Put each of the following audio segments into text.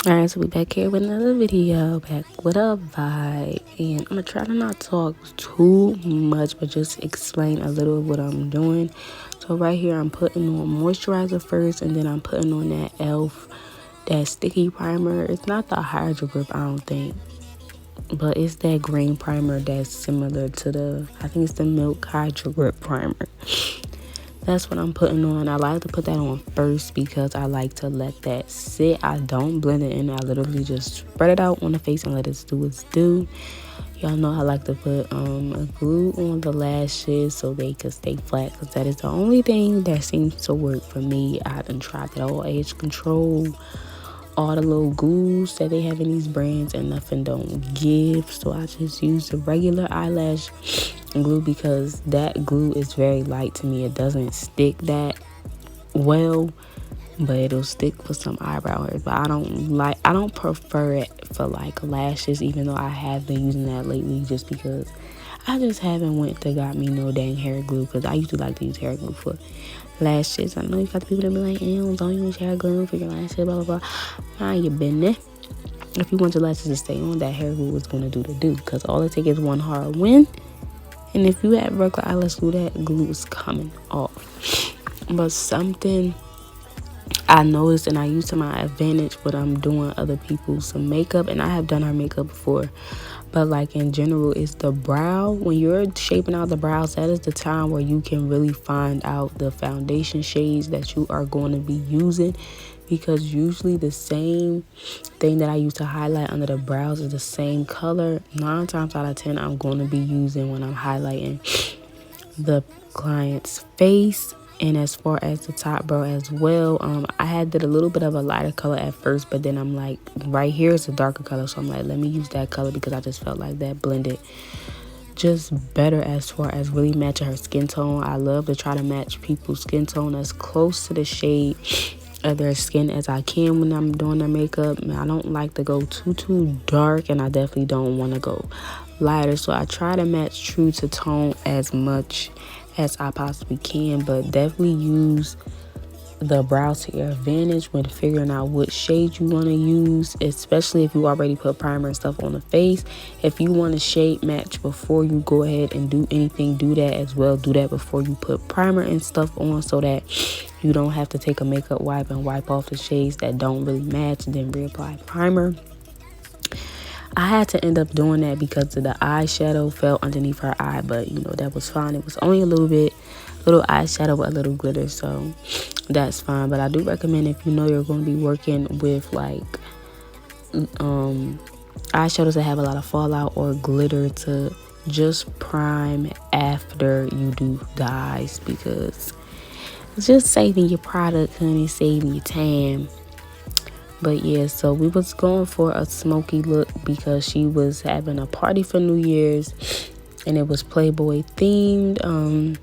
Alright, so we back here with another video, back with a vibe, and I'm gonna try to not talk too much, but just explain a little of what I'm doing. So right here, I'm putting on moisturizer first, and then I'm putting on that that sticky primer. It's not the Hydro Grip, I don't think, but it's that green primer that's similar to I think it's the Milk Hydro Grip primer. That's what I'm putting on. I like to put that on first because I like to let that sit. I don't blend it in. I literally just spread it out on the face and let it do its due. Y'all know I like to put a glue on the lashes so they can stay flat, because that is the only thing that seems to work for me. I done tried that all age control, all the little glues that they have in these brands, and nothing don't give. So I just use the regular eyelash glue because that glue is very light to me. It doesn't stick that well, but it'll stick for some eyebrow hairs. But I don't prefer it for like lashes, even though I have been using that lately just because I just haven't went to got me no dang hair glue, because I used to like to use hair glue for lashes. I know you got the people that be like, ew, don't use hair glue for your lashes, blah blah blah. Mind your business. If you want your lashes to stay on, that hair glue is going to do the do, because all it takes is one hard win. And if you have regular eyelash glue, that glue is coming off. But something I noticed and I use to my advantage when I'm doing other people's makeup, and I have done her makeup before, but like in general, is the brow. When you're shaping out the brows, that is the time where you can really find out the foundation shades that you are going to be using, because usually the same thing that I use to highlight under the brows is the same color 9 times out of 10 I'm going to be using when I'm highlighting the client's face. And as far as the top brow as well, I had did a little bit of a lighter color at first, but then I'm like, right here is a darker color, so I'm like, let me use that color because I just felt like that blended just better as far as really matching her skin tone. I love to try to match people's skin tone as close to the shade of their skin as I can when I'm doing their makeup. I don't like to go too dark, and I definitely don't want to go lighter, so I try to match true to tone as much as I possibly can, but definitely use the brows to your advantage when figuring out what shade you want to use, especially if you already put primer and stuff on the face. If you want to shade match before you go ahead and do anything, do that as well. Do that before you put primer and stuff on, so that you don't have to take a makeup wipe and wipe off the shades that don't really match and then reapply primer. I had to end up doing that because of the eyeshadow fell underneath her eye, but you know, that was fine. It was only a little eyeshadow with a little glitter, so that's fine. But I do recommend, if you know you're going to be working with like eyeshadows that have a lot of fallout or glitter, to just prime after you do the eyes, because it's just saving your product, honey, saving your time. But yeah, so we was going for a smoky look because she was having a party for New Year's and it was Playboy themed. And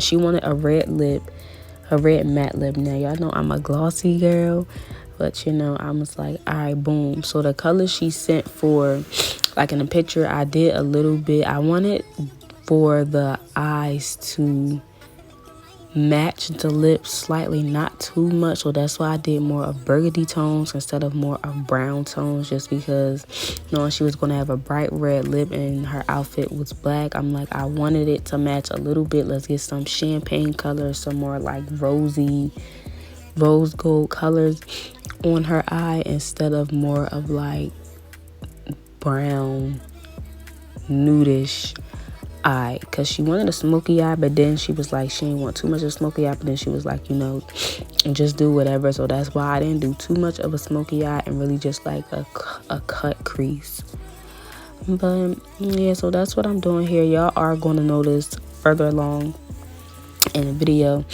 she wanted a red matte lip. Now y'all know I'm a glossy girl, but you know, I was like, all right, boom. So the color she sent for, like in the picture, I did a little bit. I wanted for the eyes to match the lips slightly, not too much, so that's why I did more of burgundy tones instead of more of brown tones, just because knowing she was going to have a bright red lip and her outfit was black, I'm like, I wanted it to match a little bit. Let's get some champagne colors, some more like rose gold colors on her eye instead of more of like brown nudish eye, because she wanted a smoky eye, but then she was like, she didn't want too much of a smoky eye, but then she was like, you know, just do whatever. So that's why I didn't do too much of a smoky eye and really just like a cut crease. But yeah, so that's what I'm doing here. Y'all are going to notice further along in the video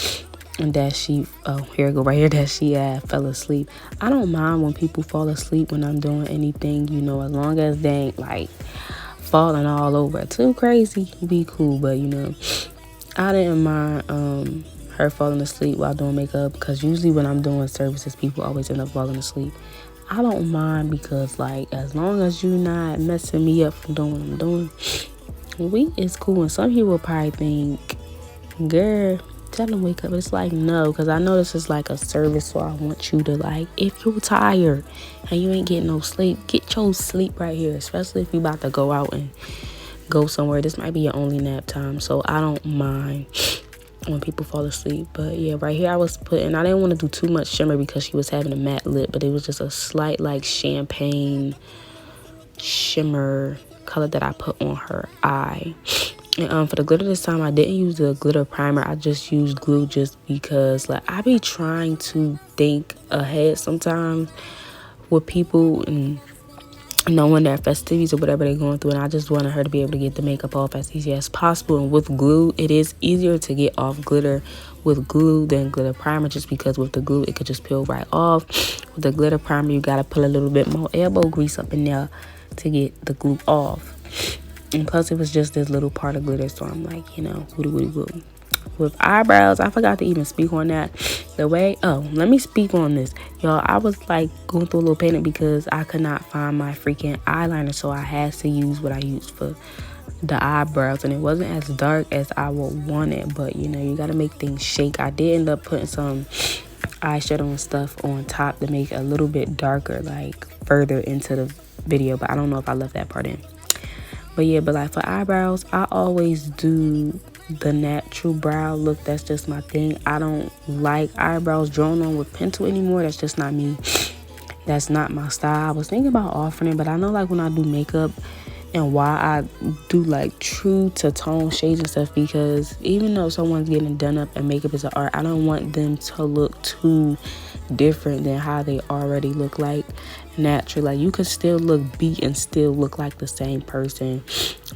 that she that she fell asleep. I don't mind when people fall asleep when I'm doing anything, you know, as long as they ain't like falling all over too crazy, be cool. But you know, I didn't mind her falling asleep while doing makeup, because usually when I'm doing services, people always end up falling asleep. I don't mind, because like, as long as you're not messing me up from doing what I'm doing, we is cool. And some people will probably think, girl, tell them wake up. It's like, no, because I know this is like a service, so I want you to, like, if you're tired and you ain't getting no sleep, get your sleep right here, especially if you about to go out and go somewhere. This might be your only nap time, so I don't mind when people fall asleep. But yeah, right here I was putting, I didn't want to do too much shimmer because she was having a matte lip, but it was just a slight like champagne shimmer color that I put on her eye. And for the glitter this time, I didn't use the glitter primer. I just used glue just because, like, I be trying to think ahead sometimes with people and knowing their festivities or whatever they're going through, and I just wanted her to be able to get the makeup off as easy as possible. And with glue, it is easier to get off glitter with glue than glitter primer, just because with the glue it could just peel right off. With the glitter primer, you gotta put a little bit more elbow grease up in there to get the glue off. And plus, it was just this little part of glitter, so I'm like, you know, woo. With eyebrows, I forgot to even speak on that. Let me speak on this. Y'all, I was like going through a little panic because I could not find my freaking eyeliner, so I had to use what I used for the eyebrows, and it wasn't as dark as I would want it, but you know, you gotta make things shake. I did end up putting some eyeshadow and stuff on top to make it a little bit darker, like further into the video, but I don't know if I left that part in. But yeah, but like for eyebrows, I always do the natural brow look. That's just my thing. I don't like eyebrows drawn on with pencil anymore. That's just not me. That's not my style. I was thinking about offering it, but I know like when I do makeup and why I do like true to tone shades and stuff, because even though someone's getting done up and makeup is an art, I don't want them to look too different than how they already look like naturally. Like, you could still look beat and still look like the same person.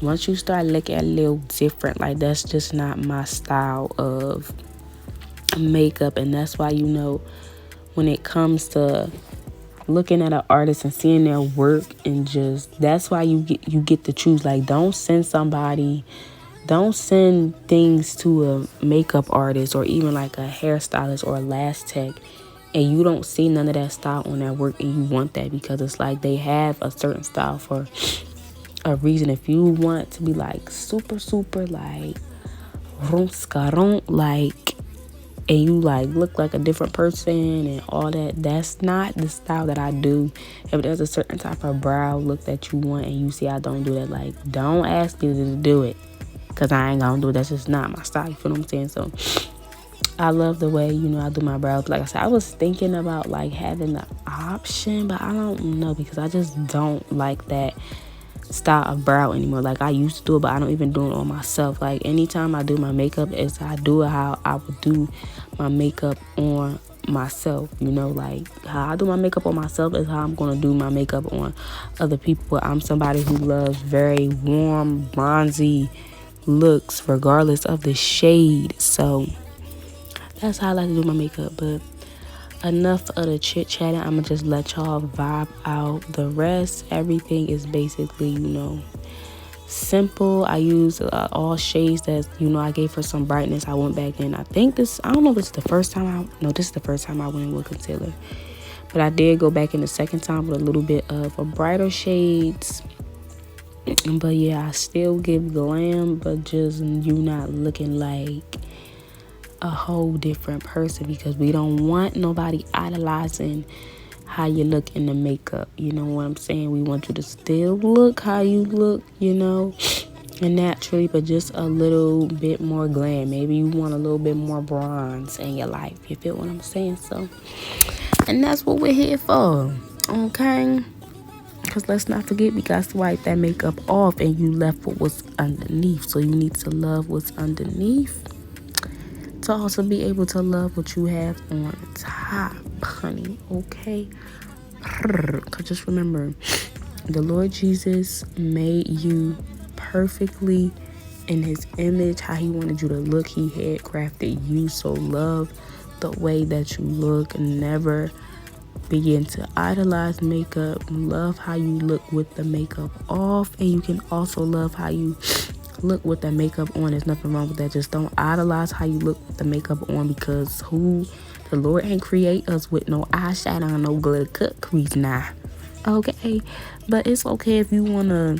Once you start looking a little different, like, that's just not my style of makeup. And that's why, you know, when it comes to looking at an artist and seeing their work, and just, that's why you get to choose. Like, don't send things to a makeup artist or even like a hairstylist or a lash tech, and you don't see none of that style on their work, and you want that, because it's like they have a certain style for a reason. If you want to be like super like like, and you like look like a different person and all that, that's not the style that I do. If there's a certain type of brow look that you want and you see I don't do that, like, don't ask me to do it, because I ain't gonna do it. That's just not my style. You feel what I'm saying? So I love the way, you know, I do my brows. Like I said, I was thinking about like having the option, but I don't know, because I just don't like that style of brow anymore. Like, I used to do it, but I don't even do it on myself. Like, anytime I do my makeup, is I do it how I would do my makeup on myself. You know, like how I do my makeup on myself is how I'm gonna do my makeup on other people. But I'm somebody who loves very warm, bronzy looks regardless of the shade. So that's how I like to do my makeup. But enough of the chit chatting. I'm gonna just let y'all vibe out. The rest, everything is basically, you know, simple. I use all shades that, you know, I gave her some brightness. I went back in. I think this, I don't know if it's the first time this is the first time I went in with concealer, but I did go back in the second time with a little bit of a brighter shades. But yeah, I still give glam, but just you not looking like a whole different person, because we don't want nobody idolizing how you look in the makeup. You know what I'm saying? We want you to still look how you look, you know, and naturally, but just a little bit more glam. Maybe you want a little bit more bronze in your life. You feel what I'm saying? So, and that's what we're here for, okay? Because let's not forget, we got to wipe that makeup off, and you left with what's underneath. So you need to love what's underneath to also be able to love what you have on top, honey, okay? Because just remember, the Lord Jesus made you perfectly in his image, how he wanted you to look. He had crafted you, so love the way that you look. Never begin to idolize makeup. Love how you look with the makeup off, and you can also love how you look with the makeup on. There's nothing wrong with that. Just don't idolize how you look with the makeup on, because the Lord ain't create us with no eyeshadow and no glitter cut crease now, okay? But it's okay if you want to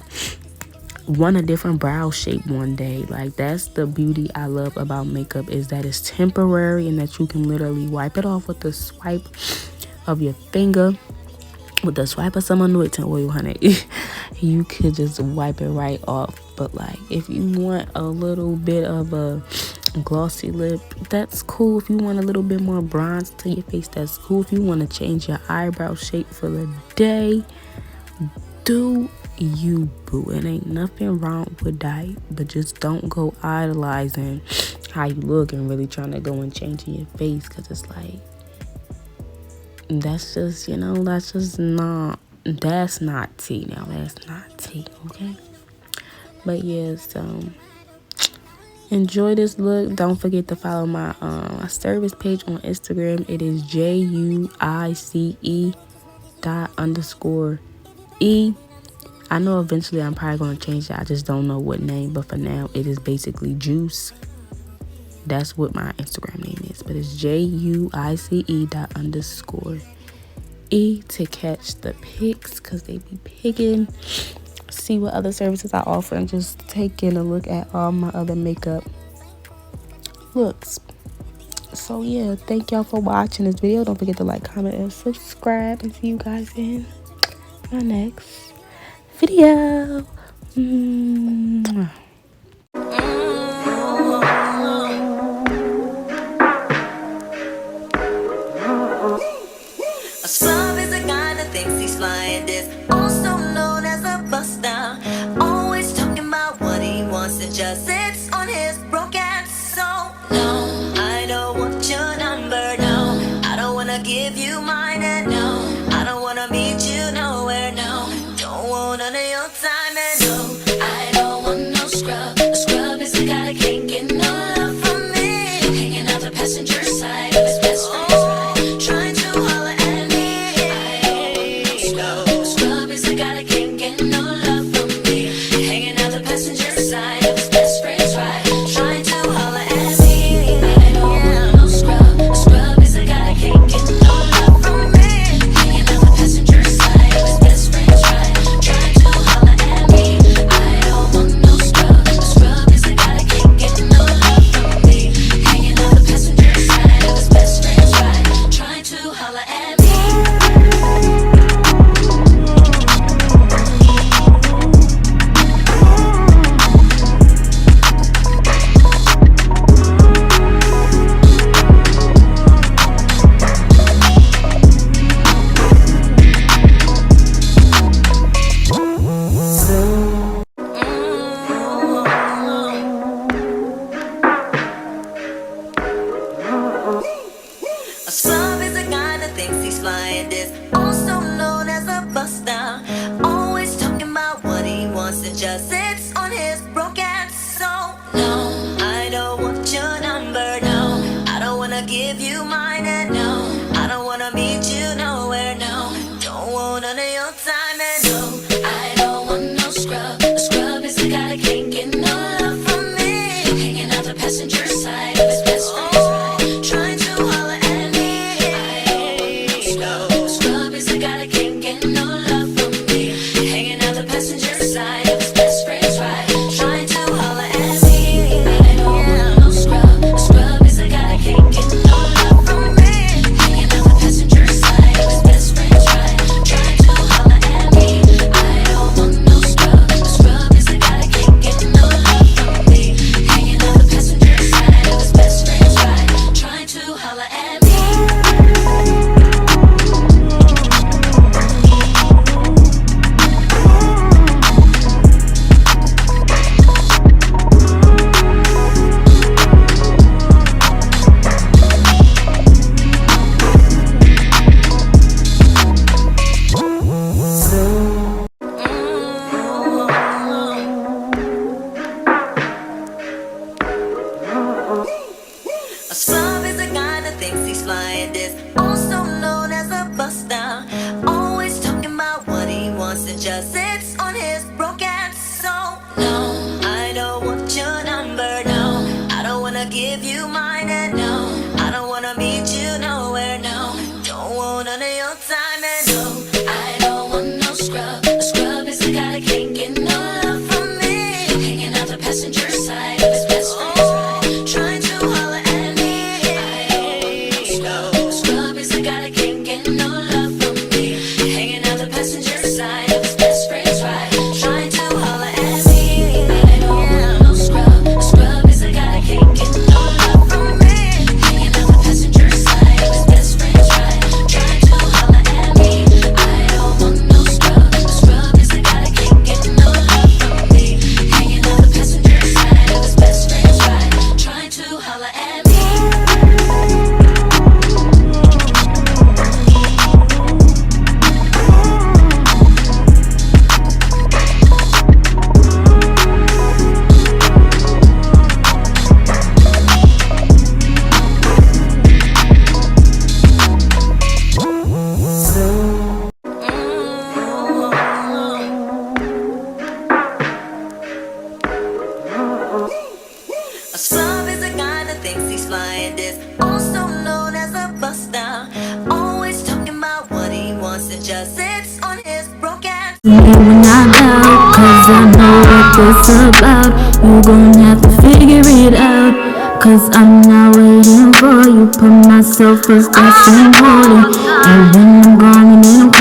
want a different brow shape one day. Like, that's the beauty I love about makeup, is that it's temporary and that you can literally wipe it off with the swipe of your finger, with the swipe of some anointing oil, honey. You could just wipe it right off. But like, if you want a little bit of a glossy lip, that's cool. If you want a little bit more bronze to your face, that's cool. If you want to change your eyebrow shape for the day, do you, boo. It ain't nothing wrong with that, but just don't go idolizing how you look and really trying to go and change your face, because it's like, that's just, that's not tea. Now, that's not tea, okay? But yeah, so enjoy this look. Don't forget to follow my service page on Instagram. It is JUICE._E. I know eventually I'm probably going to change that. I just don't know what name, but for now it is basically Juice. That's what my Instagram name is, but it's JUICE._E to catch the pics, because they be picking, see what other services I offer, and just taking a look at all my other makeup looks. So yeah, thank y'all for watching this video. Don't forget to like, comment, and subscribe, and see you guys in my next video. Mwah. A slob is a guy that thinks he's flying this, also known as a buster. Always talking about what he wants and just sits on his broken soul. No, I don't want your number, no. I don't wanna give you mine, and no, I don't wanna meet you nowhere, no. Don't want none of your time, and no, I don't want no scrub. A scrub is a guy that can't get no love from me, hanging out the passenger side of his best friend's ride, trying to holler at me. Scrub is a guy that can't get no love from me, hanging out the passenger side of his best friend's ride, trying to holler at me. I don't want no scrub. A scrub is a guy that can't get no love from me, hanging out the passenger side of his best friend's ride, trying to holler at me. I don't want no scrub. A scrub is a guy that can't get no love from me, hanging out the passenger side of his best friend's ride, trying to holler at me. A slob is a guy that thinks he's flying this, also known as a buster. Always talking about what he wants and just sits on his broken soul. No, I don't want your number, no. I don't wanna give you mine, and no, I don't wanna meet you nowhere, no. Don't want none of your time, and no, I don't want no scrub. A scrub is a guy that can't get no love from me, hanging out the passenger side of his best friend's ride, trying to holler at me. Scrub is a guy that can't get no love from me, hanging out the passenger side of his best friend's ride, trying to holler at me. I don't want no scrub. A scrub is a guy that can't get no love from me, hanging out the passenger side of his best friend's ride, trying to holler at me. I don't want no scrub. A scrub is a guy that can't get no love from me, hanging out the passenger side of his best friend's ride, trying to holler at me. just sits on his broken. When I doubt, cause I know what this about. You gon' have to figure it out, cause I'm not waiting for you. Put myself first, that's important. And when I'm gone, and then I'm